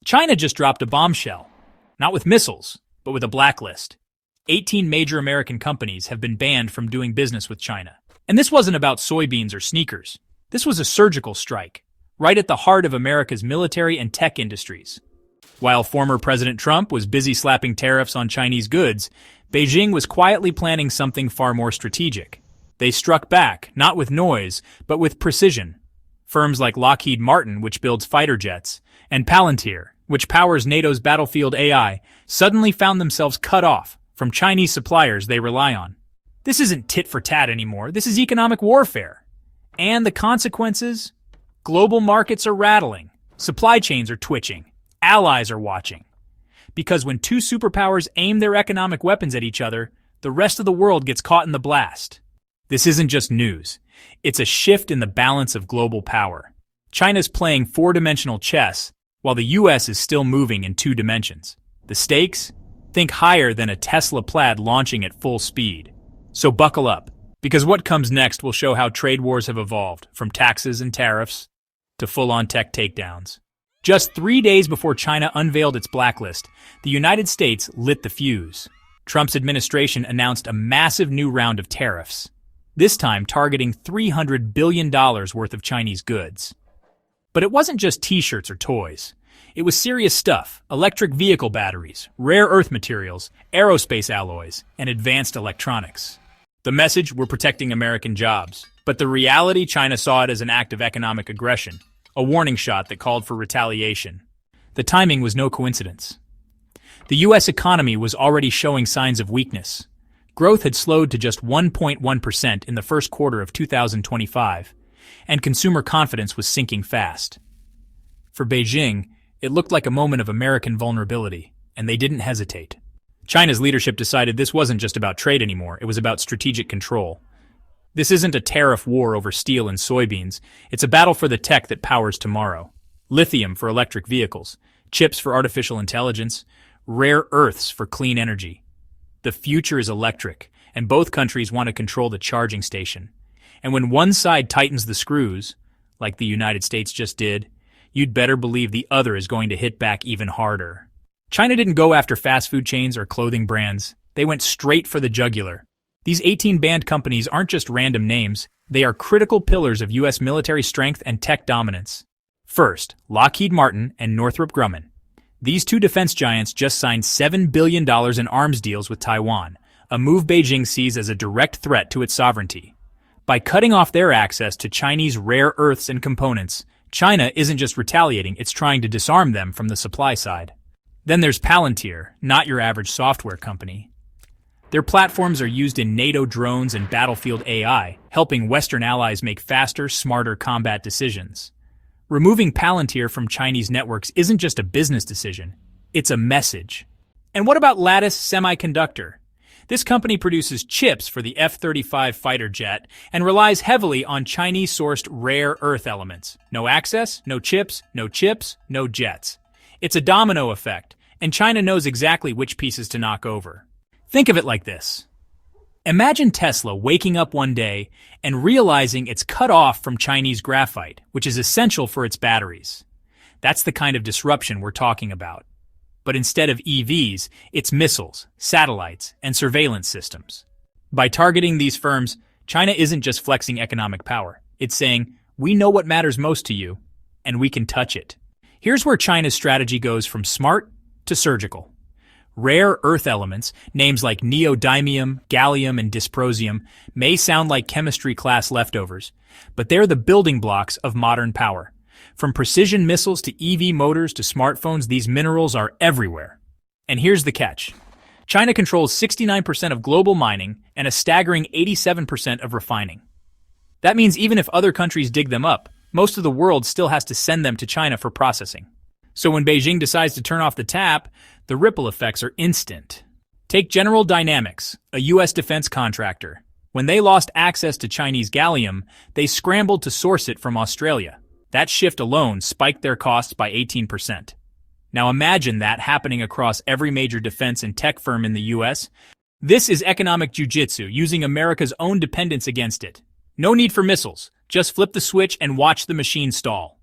China just dropped a bombshell. Not with missiles, but with a blacklist. 18 major American companies have been banned from doing business with China. And this wasn't about soybeans or sneakers. This was a surgical strike, right at the heart of America's military and tech industries. While former President Trump was busy slapping tariffs on Chinese goods, Beijing was quietly planning something far more strategic. They struck back, not with noise, but with precision. Firms like Lockheed Martin, which builds fighter jets, and Palantir, which powers NATO's battlefield AI, suddenly found themselves cut off from Chinese suppliers they rely on. This isn't tit for tat anymore, this is economic warfare. And the consequences? Global markets are rattling, supply chains are twitching, allies are watching. Because when two superpowers aim their economic weapons at each other, the rest of the world gets caught in the blast. This isn't just news, it's a shift in the balance of global power. China's playing four-dimensional chess, while the U.S. is still moving in two dimensions. The stakes? Think higher than a Tesla Plaid launching at full speed. So buckle up, because what comes next will show how trade wars have evolved, from taxes and tariffs to full-on tech takedowns. Just 3 days before China unveiled its blacklist, the United States lit the fuse. Trump's administration announced a massive new round of tariffs, this time targeting $300 billion worth of Chinese goods. But it wasn't just t-shirts or toys. It was serious stuff: electric vehicle batteries, rare earth materials, aerospace alloys, and advanced electronics. The message: we're protecting American jobs. But the reality, China saw it as an act of economic aggression, a warning shot that called for retaliation. The timing was no coincidence. The U.S. economy was already showing signs of weakness. Growth had slowed to just 1.1% in the first quarter of 2025, and consumer confidence was sinking fast. For Beijing, it looked like a moment of American vulnerability, and they didn't hesitate. China's leadership decided this wasn't just about trade anymore, it was about strategic control. This isn't a tariff war over steel and soybeans, it's a battle for the tech that powers tomorrow. Lithium for electric vehicles, chips for artificial intelligence, rare earths for clean energy. The future is electric, and both countries want to control the charging station. And when one side tightens the screws, like the United States just did, you'd better believe the other is going to hit back even harder. China didn't go after fast food chains or clothing brands. They went straight for the jugular. These 18 banned companies aren't just random names, they are critical pillars of U.S. military strength and tech dominance. First, Lockheed Martin and Northrop Grumman. These two defense giants just signed $7 billion in arms deals with Taiwan, a move Beijing sees as a direct threat to its sovereignty. By cutting off their access to Chinese rare earths and components, China isn't just retaliating, it's trying to disarm them from the supply side. Then there's Palantir, not your average software company. Their platforms are used in NATO drones and battlefield AI, helping Western allies make faster, smarter combat decisions. Removing Palantir from Chinese networks isn't just a business decision, it's a message. And what about Lattis Semiconductor? This company produces chips for the F-35 fighter jet and relies heavily on Chinese-sourced rare earth elements. No access, no chips, no jets. It's a domino effect, and China knows exactly which pieces to knock over. Think of it like this. Imagine Tesla waking up one day and realizing it's cut off from Chinese graphite, which is essential for its batteries. That's the kind of disruption we're talking about. But instead of EVs, it's missiles, satellites, and surveillance systems. By targeting these firms, China isn't just flexing economic power. It's saying, we know what matters most to you, and we can touch it. Here's where China's strategy goes from smart to surgical. Rare earth elements, names like neodymium, gallium, and dysprosium, may sound like chemistry class leftovers, but they're the building blocks of modern power. From precision missiles to EV motors to smartphones, these minerals are everywhere. And here's the catch. China controls 69% of global mining and a staggering 87% of refining. That means even if other countries dig them up, most of the world still has to send them to China for processing. So when Beijing decides to turn off the tap, the ripple effects are instant. Take General Dynamics, a U.S. defense contractor. When they lost access to Chinese gallium, they scrambled to source it from Australia. That shift alone spiked their costs by 18%. Now imagine that happening across every major defense and tech firm in the U.S. This is economic jiu-jitsu, using America's own dependence against it. No need for missiles. Just flip the switch and watch the machine stall.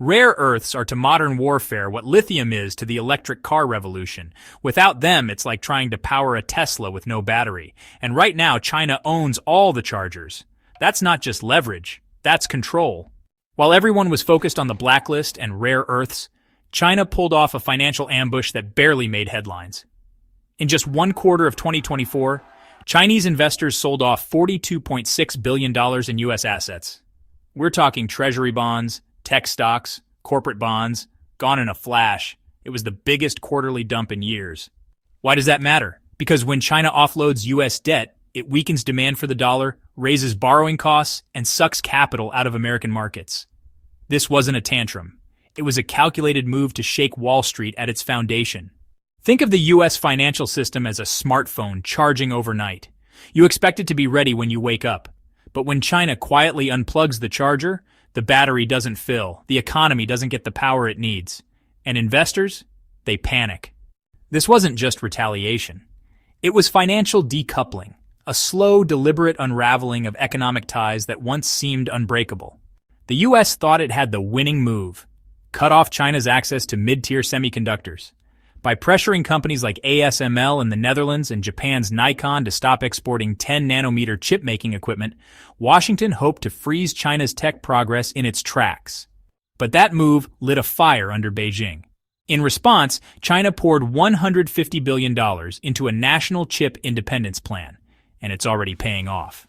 Rare earths are to modern warfare what lithium is to the electric car revolution. Without them, it's like trying to power a Tesla with no battery. And right now, China owns all the chargers. That's not just leverage, that's control. While everyone was focused on the blacklist and rare earths, China pulled off a financial ambush that barely made headlines. In just one quarter of 2024, Chinese investors sold off $42.6 billion in U.S. assets. We're talking treasury bonds, tech stocks, corporate bonds, gone in a flash. It was the biggest quarterly dump in years. Why does that matter? Because when China offloads U.S. debt, it weakens demand for the dollar, raises borrowing costs, and sucks capital out of American markets. This wasn't a tantrum. It was a calculated move to shake Wall Street at its foundation. Think of the U.S. financial system as a smartphone charging overnight. You expect it to be ready when you wake up. But when China quietly unplugs the charger, the battery doesn't fill, the economy doesn't get the power it needs. And investors? They panic. This wasn't just retaliation. It was financial decoupling, a slow, deliberate unraveling of economic ties that once seemed unbreakable. The U.S. thought it had the winning move: cut off China's access to mid-tier semiconductors. By pressuring companies like ASML in the Netherlands and Japan's Nikon to stop exporting 10-nanometer chip-making equipment, Washington hoped to freeze China's tech progress in its tracks. But that move lit a fire under Beijing. In response, China poured $150 billion into a national chip independence plan, and it's already paying off.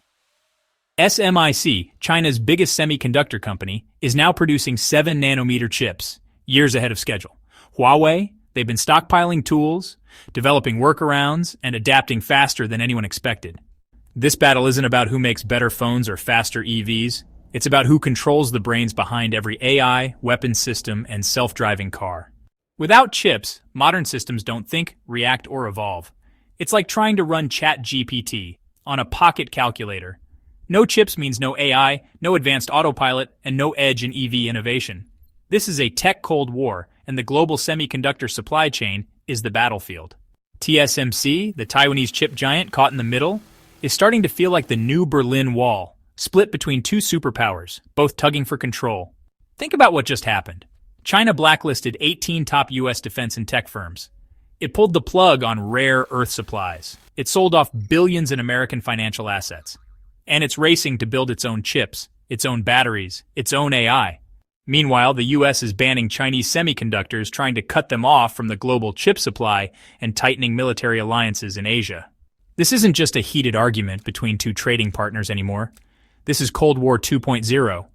SMIC, China's biggest semiconductor company, is now producing 7-nanometer chips, years ahead of schedule. Huawei, they've been stockpiling tools, developing workarounds, and adapting faster than anyone expected. This battle isn't about who makes better phones or faster EVs. It's about who controls the brains behind every AI, weapons system, and self-driving car. Without chips, modern systems don't think, react, or evolve. It's like trying to run ChatGPT on a pocket calculator. No chips means no AI, no advanced autopilot, and no edge in EV innovation. This is a tech Cold War, and the global semiconductor supply chain is the battlefield. TSMC, the Taiwanese chip giant caught in the middle, is starting to feel like the new Berlin Wall, split between two superpowers, both tugging for control. Think about what just happened. China blacklisted 18 top U.S. defense and tech firms. It pulled the plug on rare earth supplies. It sold off billions in American financial assets. And it's racing to build its own chips, its own batteries, its own AI. Meanwhile, the U.S. is banning Chinese semiconductors, trying to cut them off from the global chip supply and tightening military alliances in Asia. This isn't just a heated argument between two trading partners anymore. This is Cold War 2.0.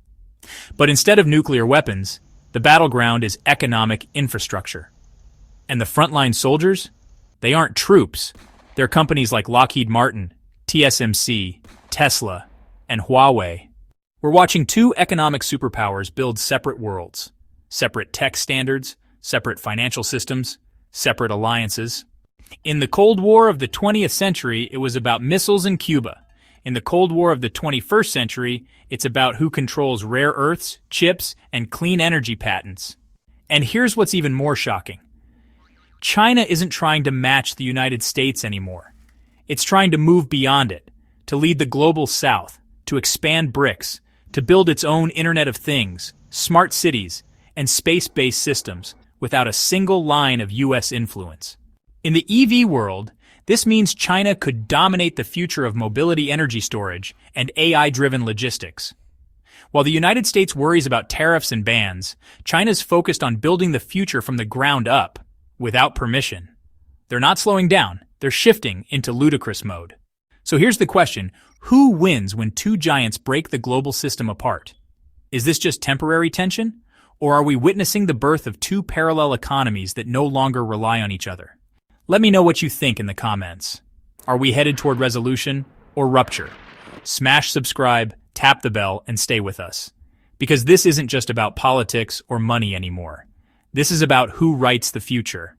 But instead of nuclear weapons, the battleground is economic infrastructure. And the frontline soldiers? They aren't troops. They're companies like Lockheed Martin, TSMC, Tesla, and Huawei. We're watching two economic superpowers build separate worlds, separate tech standards, separate financial systems, separate alliances. In the Cold War of the 20th century, it was about missiles and Cuba. In the Cold War of the 21st century, it's about who controls rare earths, chips, and clean energy patents. And here's what's even more shocking. China isn't trying to match the United States anymore. It's trying to move beyond it, to lead the global south, to expand BRICS, to build its own Internet of Things, smart cities, and space-based systems without a single line of U.S. influence. In the EV world, this means China could dominate the future of mobility energy storage and AI-driven logistics. While the United States worries about tariffs and bans, China's focused on building the future from the ground up, without permission. They're not slowing down, they're shifting into ludicrous mode. So here's the question: who wins when two giants break the global system apart? Is this just temporary tension? Or are we witnessing the birth of two parallel economies that no longer rely on each other? Let me know what you think in the comments. Are we headed toward resolution or rupture? Smash subscribe, tap the bell, and stay with us. Because this isn't just about politics or money anymore. This is about who writes the future.